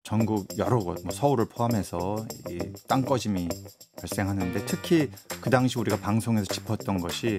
전국 여러 곳, 뭐 서울을 포함해서 이 땅꺼짐이 발생하는데 특히 그 당시 우리가 방송에서 짚었던 것이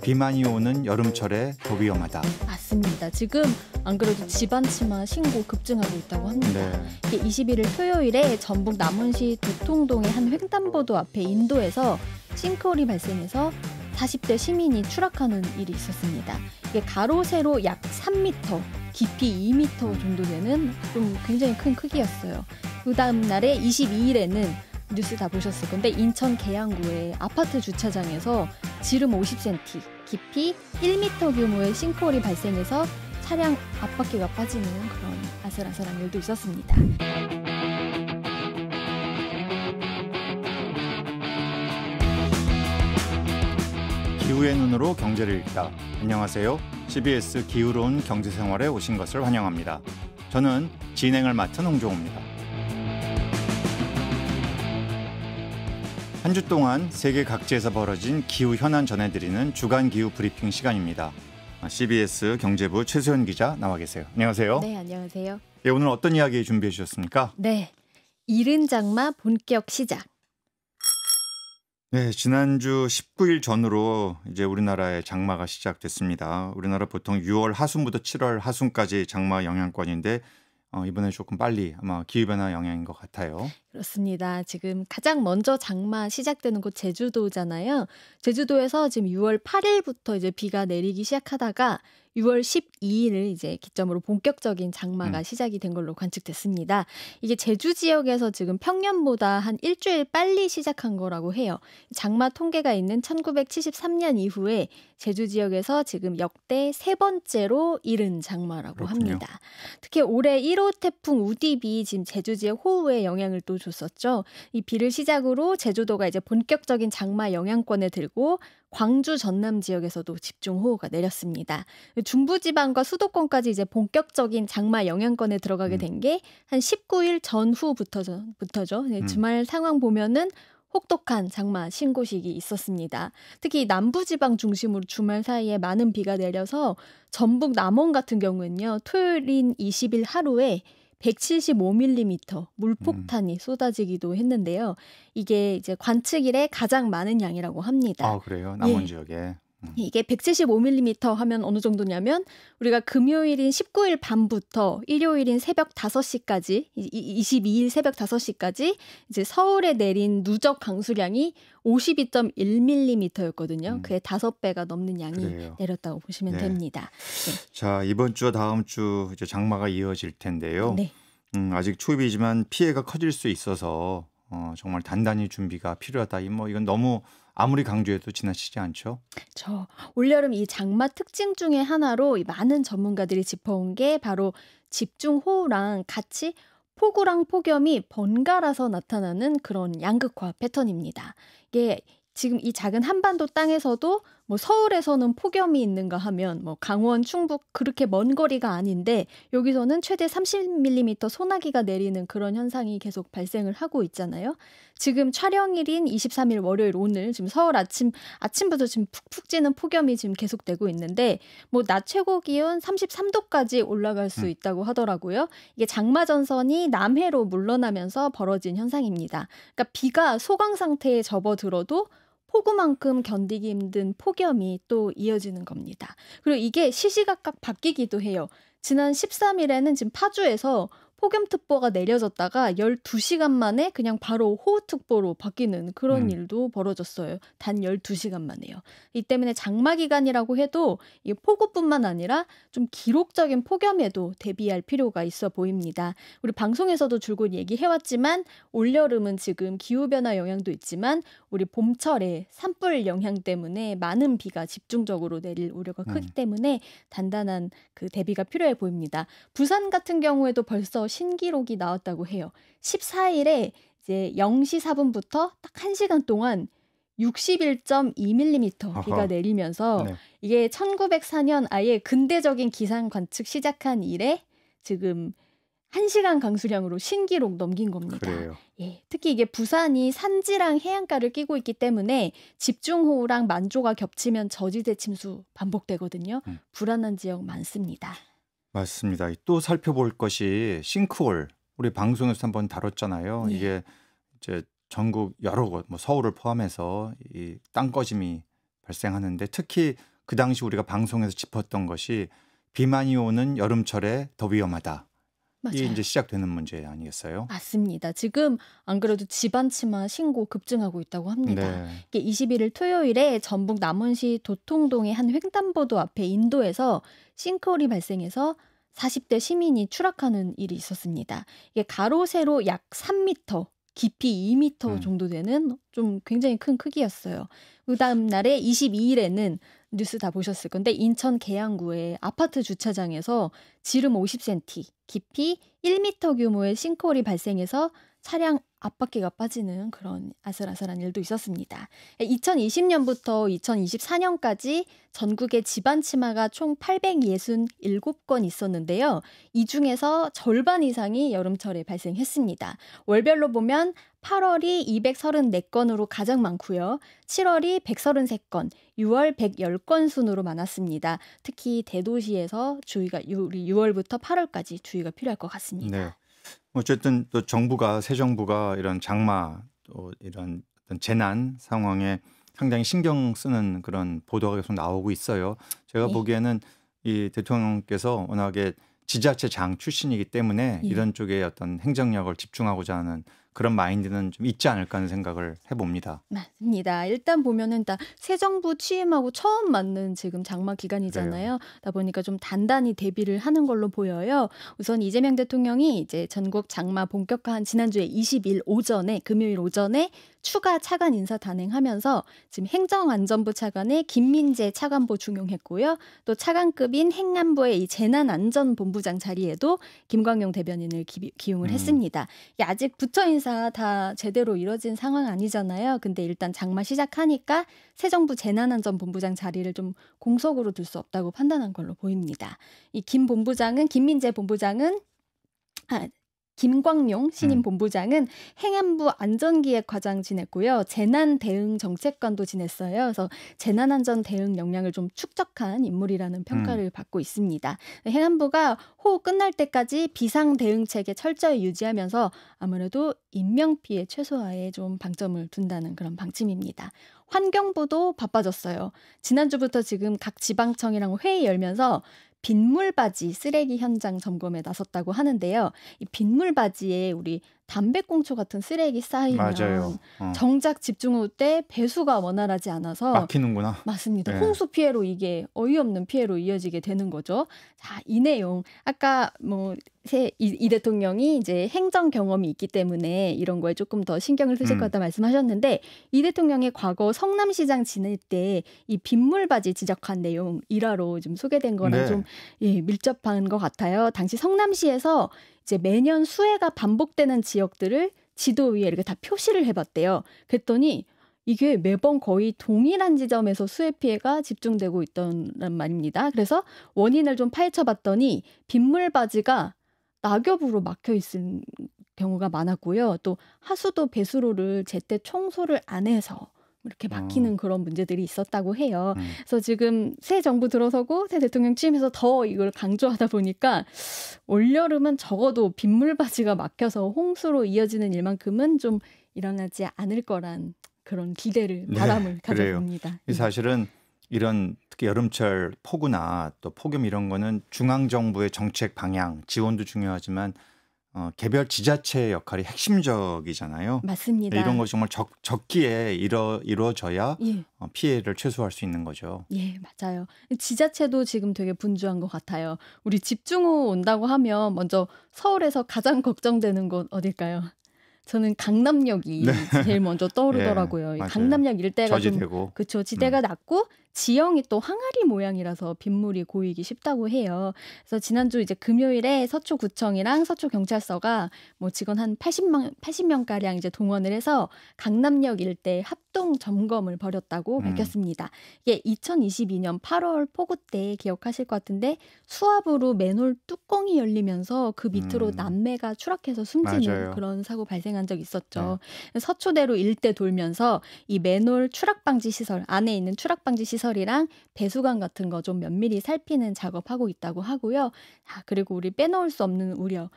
비만이 오는 여름철에 더 위험하다. 맞습니다. 지금 안 그래도 집안치마 신고 급증하고 있다고 합니다. 네. 이게 21일 토요일에 전북 남원시 두통동의 한 횡단보도 앞에 인도에서 싱크홀이 발생해서 40대 시민이 추락하는 일이 있었습니다. 이게 가로 세로 약 3m, 깊이 2m 정도 되는 좀 굉장히 큰 크기였어요. 그 다음 날에 22일에는 뉴스 다 보셨을 건데 인천 계양구의 아파트 주차장에서 지름 50cm, 깊이 1m 규모의 싱크홀이 발생해서 차량 앞바퀴가 빠지는 그런 아슬아슬한 일도 있었습니다. 기후의 눈으로 경제를 읽다. 안녕하세요. CBS 기후로운 경제생활에 오신 것을 환영합니다. 저는 진행을 맡은 홍종호입니다. 한 주 동안 세계 각지에서 벌어진 기후 현안 전해드리는 주간 기후 브리핑 시간입니다. CBS 경제부 최소연 기자 나와 계세요. 안녕하세요. 네, 안녕하세요. 예, 오늘 어떤 이야기 준비해 주셨습니까? 네, 이른 장마 본격 시작. 네, 지난주 19일 전후로 이제 우리나라의 장마가 시작됐습니다. 우리나라 보통 6월 하순부터 7월 하순까지 장마 영향권인데 이번에 조금 빨리 아마 기후변화 영향인 것 같아요. 그렇습니다. 지금 가장 먼저 장마 시작되는 곳 제주도잖아요. 제주도에서 지금 6월 8일부터 이제 비가 내리기 시작하다가 6월 12일을 이제 기점으로 본격적인 장마가 시작이 된 걸로 관측됐습니다. 이게 제주 지역에서 지금 평년보다 한 일주일 빨리 시작한 거라고 해요. 장마 통계가 있는 1973년 이후에 제주 지역에서 지금 역대 세 번째로 이른 장마라고 그렇군요. 합니다. 특히 올해 1호 태풍 우디비 지금 제주 지역 호우에 영향을 또 줬었죠. 이 비를 시작으로 제주도가 이제 본격적인 장마 영향권에 들고 광주 전남 지역에서도 집중호우가 내렸습니다. 중부지방과 수도권까지 이제 본격적인 장마 영향권에 들어가게 된 게 한 19일 전후부터죠. 주말 상황 보면은 혹독한 장마 신고식이 있었습니다. 특히 남부지방 중심으로 주말 사이에 많은 비가 내려서 전북 남원 같은 경우는요. 토요일인 20일 하루에 175mm 물폭탄이 쏟아지기도 했는데요. 이게 이제 관측 일에 가장 많은 양이라고 합니다. 아, 그래요? 남원 예. 지역에. 이게 175mm 하면 어느 정도냐면 우리가 금요일인 19일 밤부터 일요일인 새벽 5시까지 22일 새벽 5시까지 이제 서울에 내린 누적 강수량이 52.1mm였거든요. 그의 5배가 넘는 양이 그래요. 내렸다고 보시면 네. 됩니다. 자, 이번 주와 다음 주 이제 장마가 이어질 텐데요. 네. 아직 초입이지만 피해가 커질 수 있어서 정말 단단히 준비가 필요하다. 이건 너무 아무리 강조해도 지나치지 않죠? 저 올여름 이 장마 특징 중에 하나로 이 많은 전문가들이 짚어온 게 바로 집중호우랑 같이 폭우랑 폭염이 번갈아서 나타나는 그런 양극화 패턴입니다. 이게 지금 이 작은 한반도 땅에서도 뭐 서울에서는 폭염이 있는가 하면 뭐 강원, 충북 그렇게 먼 거리가 아닌데 여기서는 최대 30mm 소나기가 내리는 그런 현상이 계속 발생을 하고 있잖아요. 지금 촬영일인 23일 월요일 오늘 지금 서울 아침부터 지금 푹푹 찌는 폭염이 지금 계속되고 있는데 뭐 낮 최고 기온 33도까지 올라갈 수 있다고 하더라고요. 이게 장마 전선이 남해로 물러나면서 벌어진 현상입니다. 그러니까 비가 소강 상태에 접어들어도 폭우만큼 견디기 힘든 폭염이 또 이어지는 겁니다. 그리고 이게 시시각각 바뀌기도 해요. 지난 13일에는 지금 파주에서 폭염특보가 내려졌다가 12시간 만에 그냥 바로 호우특보로 바뀌는 그런 일도 벌어졌어요. 단 12시간 만에요. 이 때문에 장마 기간이라고 해도 이 폭우뿐만 아니라 좀 기록적인 폭염에도 대비할 필요가 있어 보입니다. 우리 방송에서도 줄곧 얘기해왔지만 올여름은 지금 기후변화 영향도 있지만 우리 봄철에 산불 영향 때문에 많은 비가 집중적으로 내릴 우려가 크기 때문에 단단한 그 대비가 필요해 보입니다. 부산 같은 경우에도 벌써 신기록이 나왔다고 해요. 14일에 이제 0시 4분부터 딱 1시간 동안 61.2mm 비가 내리면서 네. 이게 1904년 아예 근대적인 기상 관측 시작한 이래 지금 1시간 강수량으로 신기록 넘긴 겁니다. 그래요. 예, 특히 이게 부산이 산지랑 해안가를 끼고 있기 때문에 집중호우랑 만조가 겹치면 저지대 침수 반복되거든요. 불안한 지역 많습니다. 맞습니다. 또 살펴볼 것이 싱크홀. 우리 방송에서 한번 다뤘잖아요. 예. 이게 이제 전국 여러 곳, 뭐 서울을 포함해서 이 땅꺼짐이 발생하는데 특히 그 당시 우리가 방송에서 짚었던 것이 비만이 오는 여름철에 더 위험하다. 이게 이제 맞아요. 시작되는 문제 아니겠어요? 맞습니다. 지금 안 그래도 집안 치마 신고 급증하고 있다고 합니다. 네. 이게 21일 토요일에 전북 남원시 도통동의 한 횡단보도 앞에 인도에서 싱크홀이 발생해서 40대 시민이 추락하는 일이 있었습니다. 이게 가로 세로 약 3m, 깊이 2m 음. 정도 되는 좀 굉장히 큰 크기였어요. 그다음 날에 22일에는 뉴스 다 보셨을 건데 인천 계양구의 아파트 주차장에서 지름 50cm, 깊이 1m 규모의 싱크홀이 발생해서 차량 앞바퀴가 빠지는 그런 아슬아슬한 일도 있었습니다. 2020년부터 2024년까지 전국에 집안 치마가 총 867건 있었는데요. 이 중에서 절반 이상이 여름철에 발생했습니다. 월별로 보면 8월이 234건으로 가장 많고요. 7월이 133건, 6월 110건 순으로 많았습니다. 특히 대도시에서 주의가 우리 6월부터 8월까지 주의가 필요할 것 네. 같습니다. 어쨌든 또 새 정부가 이런 장마 또 이런 어떤 재난 상황에 상당히 신경 쓰는 그런 보도가 계속 나오고 있어요. 제가 예. 보기에는 이 대통령께서 워낙에 지자체장 출신이기 때문에 예. 이런 쪽에 어떤 행정력을 집중하고자 하는 그런 마인드는 좀 있지 않을까 하는 생각을 해봅니다. 맞습니다. 일단 보면은 새 정부 취임하고 처음 맞는 지금 장마 그래요. 기간이잖아요. 그러다 보니까 좀 단단히 대비를 하는 걸로 보여요. 우선 이재명 대통령이 이제 전국 장마 본격화한 지난주에 20일 오전에 금요일 오전에 추가 차관 인사 단행하면서 지금 행정안전부 차관에 김민재 차관보 중용했고요. 또 차관급인 행안부의 이 재난안전본부장 자리에도 김광용 대변인을 기용을 음. 했습니다. 이게 아직 부처 인사 다 제대로 이뤄진 상황 아니잖아요. 근데 일단 장마 시작하니까 새 정부 재난안전본부장 자리를 좀 공석으로 둘 수 없다고 판단한 걸로 보입니다. 이 김민재 본부장은 김광용 신임 음. 본부장은 행안부 안전기획과장 지냈고요. 재난대응정책관도 지냈어요. 그래서 재난안전 대응 역량을 좀 축적한 인물이라는 평가를 받고 있습니다. 행안부가 호우 끝날 때까지 비상대응체계 철저히 유지하면서 아무래도 인명피해 최소화에 좀 방점을 둔다는 그런 방침입니다. 환경부도 바빠졌어요. 지난주부터 지금 각 지방청이랑 회의 열면서 빗물바지 쓰레기 현장 점검에 나섰다고 하는데요. 이 빗물바지에 우리 담배꽁초 같은 쓰레기 쌓이면 맞아요. 정작 집중호우 때 배수가 원활하지 않아서 막히는구나. 맞습니다. 네. 홍수 피해로 이게 어이없는 피해로 이어지게 되는 거죠. 자, 이 내용 아까 이 대통령이 이제 행정 경험이 있기 때문에 이런 거에 조금 더 신경을 쓰실 것 같다 말씀하셨는데 이 대통령이 과거 성남시장 지낼 때 이 빗물바지 지적한 내용 일화로 좀 소개된 거랑 네. 좀 밀접한 것 같아요. 당시 성남시에서 이제 매년 수해가 반복되는 지역들을 지도 위에 이렇게 다 표시를 해봤대요. 그랬더니 이게 매번 거의 동일한 지점에서 수해 피해가 집중되고 있던 말입니다. 그래서 원인을 좀 파헤쳐봤더니 빗물바지가 낙엽으로 막혀 있을 경우가 많았고요. 또 하수도 배수로를 제때 청소를 안 해서 이렇게 막히는 그런 문제들이 있었다고 해요. 그래서 지금 새 정부 들어서고 새 대통령 취임해서 더 이걸 강조하다 보니까 올여름은 적어도 빗물바지가 막혀서 홍수로 이어지는 일만큼은 좀 일어나지 않을 거란 그런 기대를 바람을 그래요. 가져봅니다. 이 사실은 이런 특히 여름철 폭우나 또 폭염 이런 거는 중앙 정부의 정책 방향, 지원도 중요하지만 개별 지자체의 역할이 핵심적이잖아요. 맞습니다. 이런 것이 정말 적기에 이루어져야 예. 피해를 최소화할 수 있는 거죠. 예, 맞아요. 지자체도 지금 되게 분주한 것 같아요. 우리 집중호우 온다고 하면 먼저 서울에서 가장 걱정되는 곳 어딜까요? 저는 강남역이 제일 먼저 떠오르더라고요. 예, 맞아요. 강남역 일대가 저지되고. 그렇죠. 지대가 낮고 지형이 또 항아리 모양이라서 빗물이 고이기 쉽다고 해요. 그래서 지난주 이제 금요일에 서초구청이랑 서초경찰서가 직원 한 80명가량 이제 동원을 해서 강남역 일대 합동 점검을 벌였다고 밝혔습니다. 이게 2022년 8월 폭우 때 기억하실 것 같은데 수압으로 맨홀 뚜껑이 열리면서 그 밑으로 남매가 추락해서 숨지는 맞아요. 그런 사고 발생한 적 있었죠. 서초대로 일대 돌면서 이 맨홀 추락방지 시설 안에 있는 추락방지 시설이랑 배수관 같은 거 좀 면밀히 살피는 작업하고 있다고 하고요. 그리고 우리 빼놓을 수 없는 우려.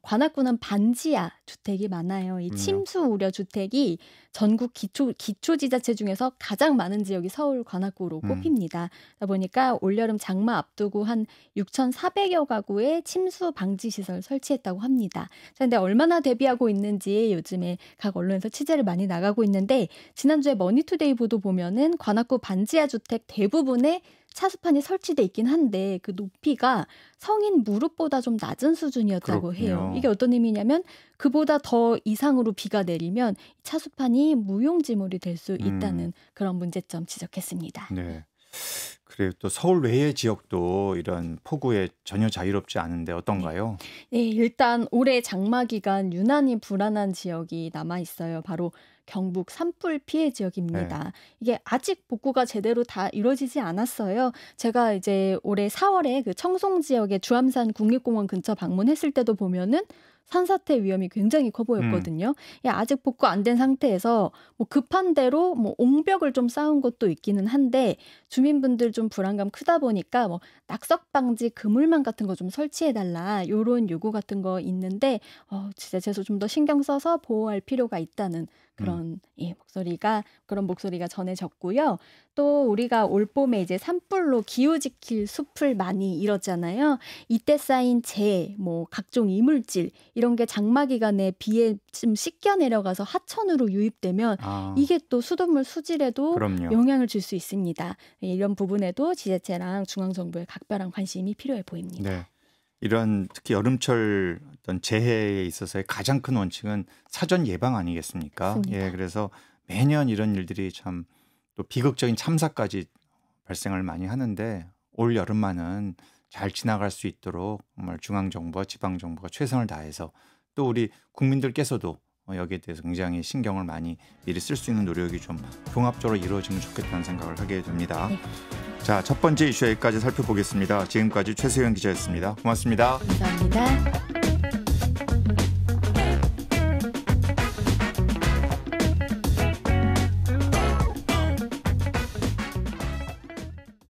관악구는 반지하 주택이 많아요. 이 그럼요. 침수 우려 주택이 전국 기초지자체 중에서 가장 많은 지역이 서울 관악구로 음. 꼽힙니다. 그러다 보니까 올여름 장마 앞두고 한 6,400여 가구에 침수 방지 시설 설치했다고 합니다. 자, 근데 얼마나 대비하고 있는지 요즘에 각 언론에서 취재를 많이 나가고 있는데 지난주에 머니투데이 보도 보면은 관악구 반지하 주택 대부분에 차수판이 설치돼 있긴 한데 그 높이가 성인 무릎보다 좀 낮은 수준이었다고 해요. 그렇군요. 이게 어떤 의미냐면 그보다 더 이상으로 비가 내리면 차수판이 무용지물이 될 수 음. 있다는 그런 문제점 지적했습니다. 네. 그래요. 또 서울 외의 지역도 이런 폭우에 전혀 자유롭지 않은데 네. 어떤가요? 네, 일단 올해 장마 기간 유난히 불안한 지역이 남아 있어요. 바로 경북 산불 피해 네. 지역입니다. 이게 아직 복구가 제대로 다 이루어지지 않았어요. 제가 이제 올해 4월에 그 청송 지역의 주암산 국립공원 근처 방문했을 때도 보면은 산사태 위험이 굉장히 커 음. 보였거든요. 아직 복구 안 된 상태에서 뭐 급한 대로 뭐 옹벽을 좀 쌓은 곳도 있기는 한데 주민분들 좀 불안감 크다 보니까 뭐 낙석 방지 그물망 같은 거 좀 설치해 달라 요런 요구 같은 거 있는데 지자체에서 좀 더 신경 써서 보호할 필요가 있다는 음. 그런 그런 목소리가 전해졌고요. 또 우리가 올봄에 이제 산불로 기후지킬 숲을 많이 잃었잖아요. 이때 쌓인 재, 뭐 각종 이물질 이런 게 장마 기간에 비에 좀 씻겨 내려가서 하천으로 유입되면 아, 이게 또 수돗물 수질에도 그럼요. 영향을 줄 수 있습니다. 이런 부분에도 지자체랑 중앙정부의 각별한 관심이 필요해 보입니다. 네. 이런 특히 여름철 어떤 재해에 있어서의 가장 큰 원칙은 사전 예방 아니겠습니까? 예, 맞습니다. 그래서 매년 이런 일들이 참 또 비극적인 참사까지 발생을 많이 하는데 올 여름만은 잘 지나갈 수 있도록 정말 중앙 정부와 지방 정부가 최선을 다해서 또 우리 국민들께서도 여기에 대해서 굉장히 신경을 많이 미리 쓸 수 있는 노력이 좀 종합적으로 이루어지면 좋겠다는 생각을 하게 됩니다. 네, 자, 첫 번째 이슈 여기까지 살펴보겠습니다. 지금까지 최세현 기자였습니다. 고맙습니다. 감사합니다.